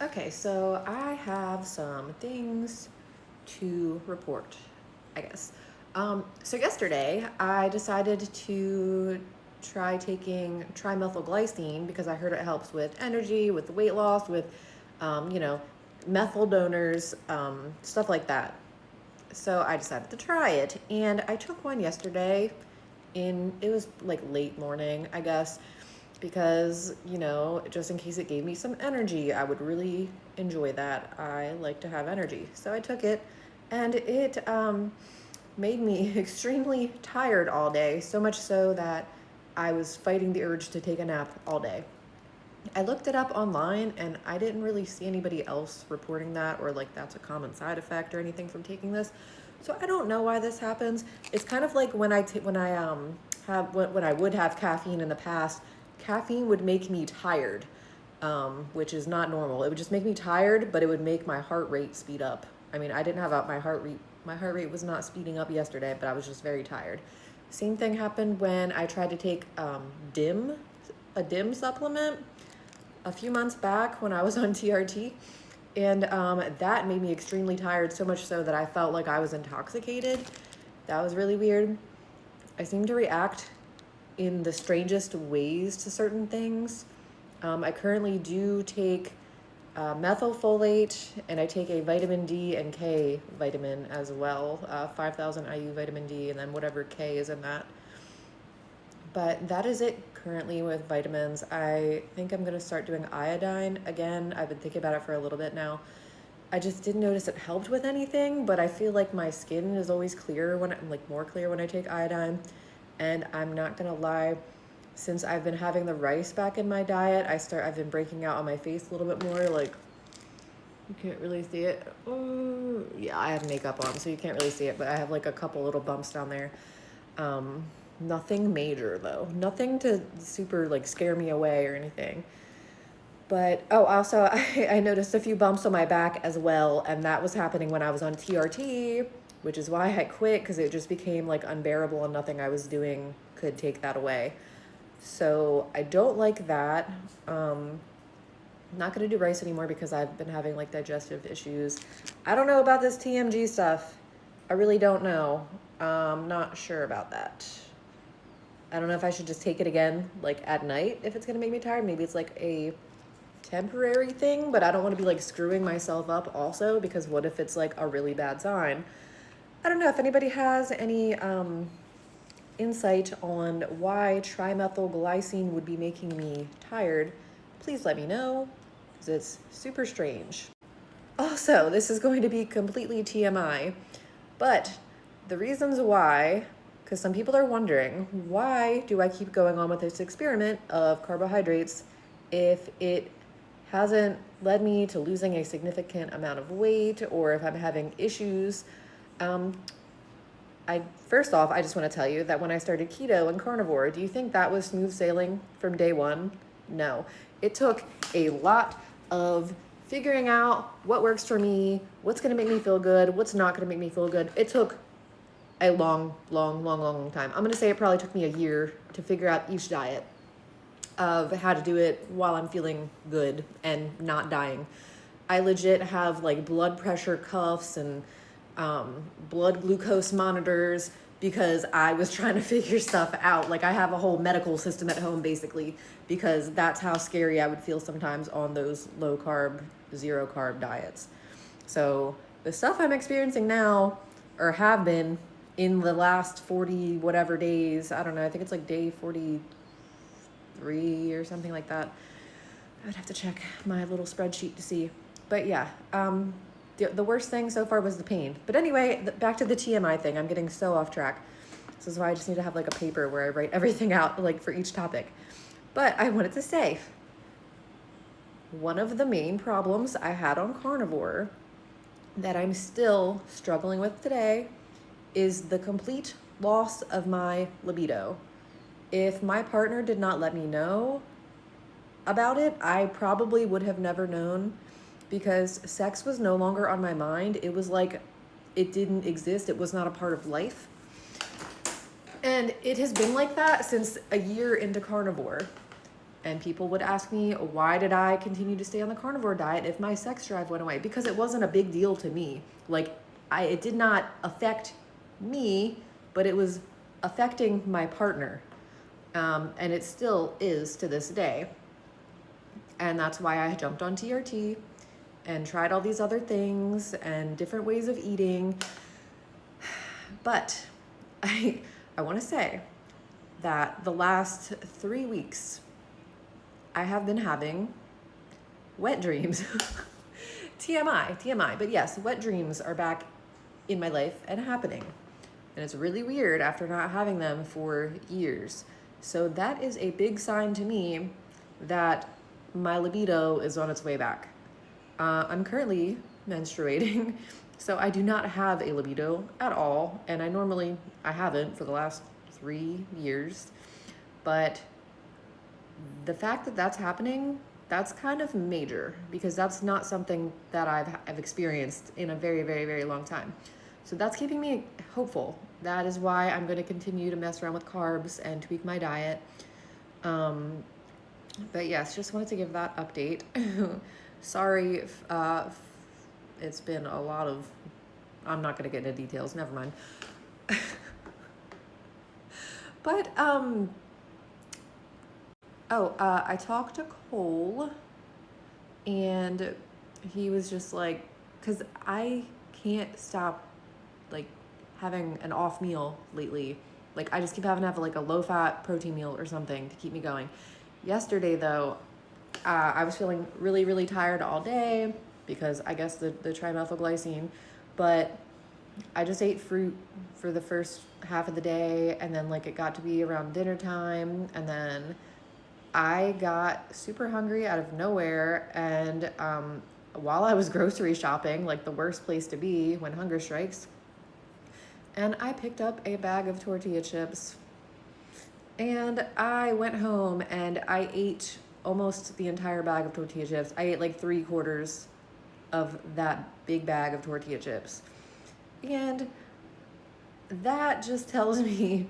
Okay, so I have some things to report, I guess. So yesterday I decided to try taking trimethylglycine because I heard it helps with energy, with weight loss, with, um, you know, methyl donors, stuff like that. So I decided to try it, and I took one yesterday. It was like late morning, I guess, because, just in case it gave me some energy, I would really enjoy that. I like to have energy. So I took it, and it made me extremely tired all day, so much so that I was fighting the urge to take a nap all day. I looked it up online and I didn't really see anybody else reporting that, or like that's a common side effect or anything from taking this. So I don't know why this happens. It's kind of like when I have when I would have caffeine in the past. Caffeine would make me tired, which is not normal. It would just make me tired, but it would make my heart rate speed up. I mean, I didn't have my heart rate. My heart rate was not speeding up yesterday, but I was just very tired. Same thing happened when I tried to take DIM, a DIM supplement a few months back when I was on TRT. And that made me extremely tired, so much so that I felt like I was intoxicated. That was really weird. I seem to react in the strangest ways to certain things. I currently do take methylfolate, and I take a vitamin D and K vitamin as well, 5,000 IU vitamin D, and then whatever K is in that. But that is it currently with vitamins. I think I'm going to start doing iodine again. I've been thinking about it for a little bit now. I just didn't notice it helped with anything, but I feel like my skin is always clear when I'm like more clear when I take iodine. And I'm not going to lie, since I've been having the rice back in my diet, I've been breaking out on my face a little bit more. Like, you can't really see it. Yeah, I have makeup on, so you can't really see it, but I have like a couple little bumps down there. Um, Nothing major though. Nothing to super like scare me away or anything. But also I noticed a few bumps on my back as well, and that was happening when I was on TRT, which is why I quit, because it just became like unbearable and nothing I was doing could take that away. So I don't like that. I'm not gonna do rice anymore because I've been having like digestive issues. I don't know about this TMG stuff. I really don't know. Not sure about that. I don't know if I should just take it again, like at night, if it's gonna make me tired. Maybe it's like a temporary thing, but I don't want to be like screwing myself up also, because what if it's like a really bad sign? I don't know if anybody has any insight on why trimethylglycine would be making me tired. Please let me know, because it's super strange. Also, this is going to be completely TMI, but the reasons why, because some people are wondering, why do I keep going on with this experiment of carbohydrates if it hasn't led me to losing a significant amount of weight, or if I'm having issues? First off, I just want to tell you that when I started keto and carnivore, do you think that was smooth sailing from day one? No. It took a lot of figuring out what works for me, what's going to make me feel good, what's not going to make me feel good. It took a long time. I'm going to say it probably took me a year to figure out each diet of how to do it while I'm feeling good and not dying. I legit have like blood pressure cuffs and blood glucose monitors because I was trying to figure stuff out. Like, I have a whole medical system at home basically, because that's how scary I would feel sometimes on those low carb, zero carb diets. So the stuff I'm experiencing now, or have been in the last 40 whatever days, I don't know, I think it's like day 43 or something like that. I would have to check my little spreadsheet to see. But yeah, the worst thing so far was the pain. But anyway, back to the TMI thing. I'm getting so off track. This is why I just need to have like a paper where I write everything out, like for each topic. But I wanted to say, one of the main problems I had on carnivore that I'm still struggling with today is the complete loss of my libido. If my partner did not let me know about it, I probably would have never known, because sex was no longer on my mind. It was like it didn't exist. It was not a part of life. And it has been like that since a year into carnivore. And people would ask me, why did I continue to stay on the carnivore diet if my sex drive went away? Because it wasn't a big deal to me. Like, it did not affect me, but it was affecting my partner. And it still is to this day. And that's why I jumped on TRT and tried all these other things and different ways of eating. But I want to say that the last 3 weeks, I have been having wet dreams. TMI. But yes, wet dreams are back in my life and happening. And it's really weird after not having them for years. So that is a big sign to me that my libido is on its way back. I'm currently menstruating, so I do not have a libido at all. And I haven't for the last 3 years. But the fact that that's happening, that's kind of major, because that's not something that I've experienced in a very, very, very long time. So that's keeping me hopeful. That is why I'm going to continue to mess around with carbs and tweak my diet. But yes, just wanted to give that update. Sorry if it's been a lot of, I'm not going to get into details, never mind. But, I talked to Cole, and he was just like, because I can't stop, like, having an off meal lately. Like, I just keep having to have, like, a low-fat protein meal or something to keep me going. Yesterday, though, I was feeling really, really tired all day because I guess the trimethylglycine, but I just ate fruit for the first half of the day, and then, like, it got to be around dinner time, and then I got super hungry out of nowhere, and while I was grocery shopping, like the worst place to be when hunger strikes, and I picked up a bag of tortilla chips, and I went home and I ate almost the entire bag of tortilla chips. I ate like 3/4 of that big bag of tortilla chips. And that just tells me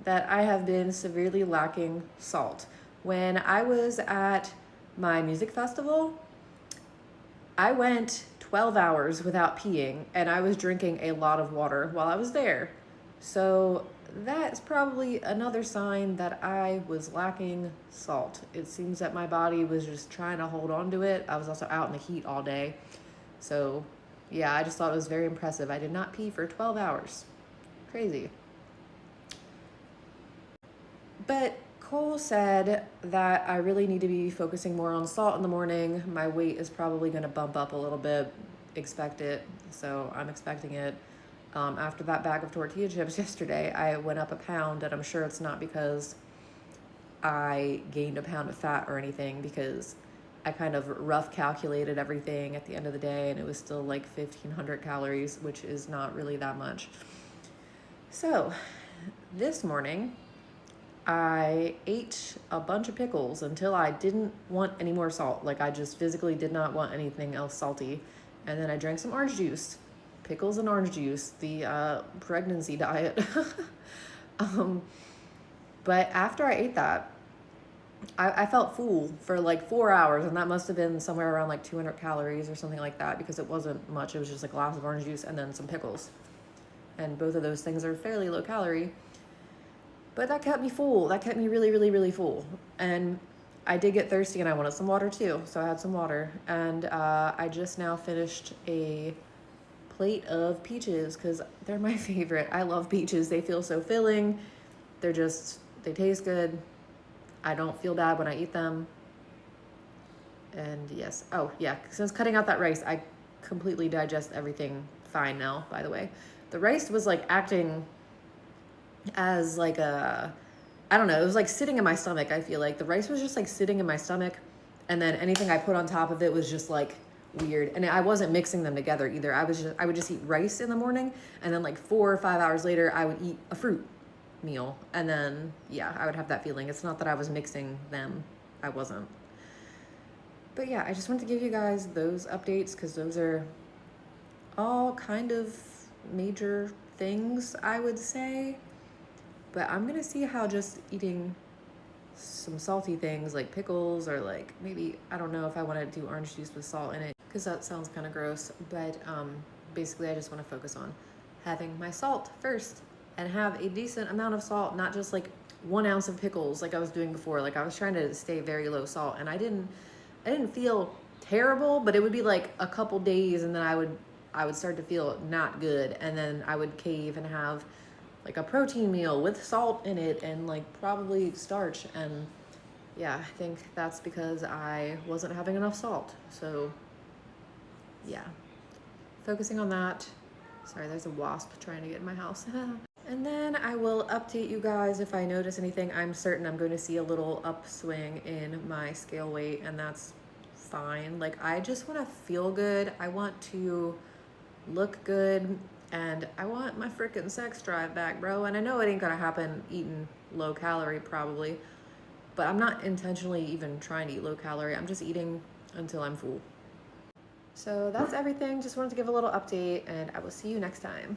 that I have been severely lacking salt. When I was at my music festival, I went 12 hours without peeing, and I was drinking a lot of water while I was there. So that's probably another sign that I was lacking salt. It seems that my body was just trying to hold on to it. I was also out in the heat all day. So yeah, I just thought it was very impressive. I did not pee for 12 hours. Crazy. But Cole said that I really need to be focusing more on salt in the morning. My weight is probably going to bump up a little bit. Expect it. So I'm expecting it. After that bag of tortilla chips yesterday, I went up a pound, and I'm sure it's not because I gained a pound of fat or anything, because I kind of rough calculated everything at the end of the day, and it was still like 1,500 calories, which is not really that much. So this morning, I ate a bunch of pickles until I didn't want any more salt. Like, I just physically did not want anything else salty. And then I drank some orange juice. Pickles and orange juice, the pregnancy diet. But after I ate that, I felt full for like 4 hours, and that must have been somewhere around like 200 calories or something like that, because it wasn't much. It was just a glass of orange juice and then some pickles. And both of those things are fairly low calorie. But that kept me full. That kept me really, really, really full. And I did get thirsty, and I wanted some water too. So I had some water. And I just now finished a plate of peaches because they're my favorite. I love peaches. They feel so filling. They taste good. I don't feel bad when I eat them. And yes. Oh, yeah. Since cutting out that rice, I completely digest everything fine now, by the way. The rice was like acting as like I don't know, it was like sitting in my stomach. I feel like the rice was just like sitting in my stomach, and then anything I put on top of it was just like weird. And I wasn't mixing them together either. I would just eat rice in the morning, and then like 4 or 5 hours later I would eat a fruit meal, and then yeah, I would have that feeling. It's not that I was mixing them. I wasn't. But yeah, I just wanted to give you guys those updates because those are all kind of major things, I would say. But I'm going to see how just eating some salty things like pickles, or like maybe, I don't know if I want to do orange juice with salt in it because that sounds kind of gross. But basically, I just want to focus on having my salt first and have a decent amount of salt, not just like 1 ounce of pickles like I was doing before. Like I was trying to stay very low salt, and I didn't feel terrible, but it would be like a couple days, and then I would start to feel not good, and then I would cave and have like a protein meal with salt in it and like probably starch. And yeah, I think that's because I wasn't having enough salt. So yeah, focusing on that. Sorry, there's a wasp trying to get in my house. And then I will update you guys if I notice anything. I'm certain I'm going to see a little upswing in my scale weight, and that's fine. Like, I just want to feel good. I want to look good, and I want my freaking sex drive back, bro. And I know it ain't gonna happen eating low calorie probably, but I'm not intentionally even trying to eat low calorie. I'm just eating until I'm full. So that's everything. Just wanted to give a little update, and I will see you next time.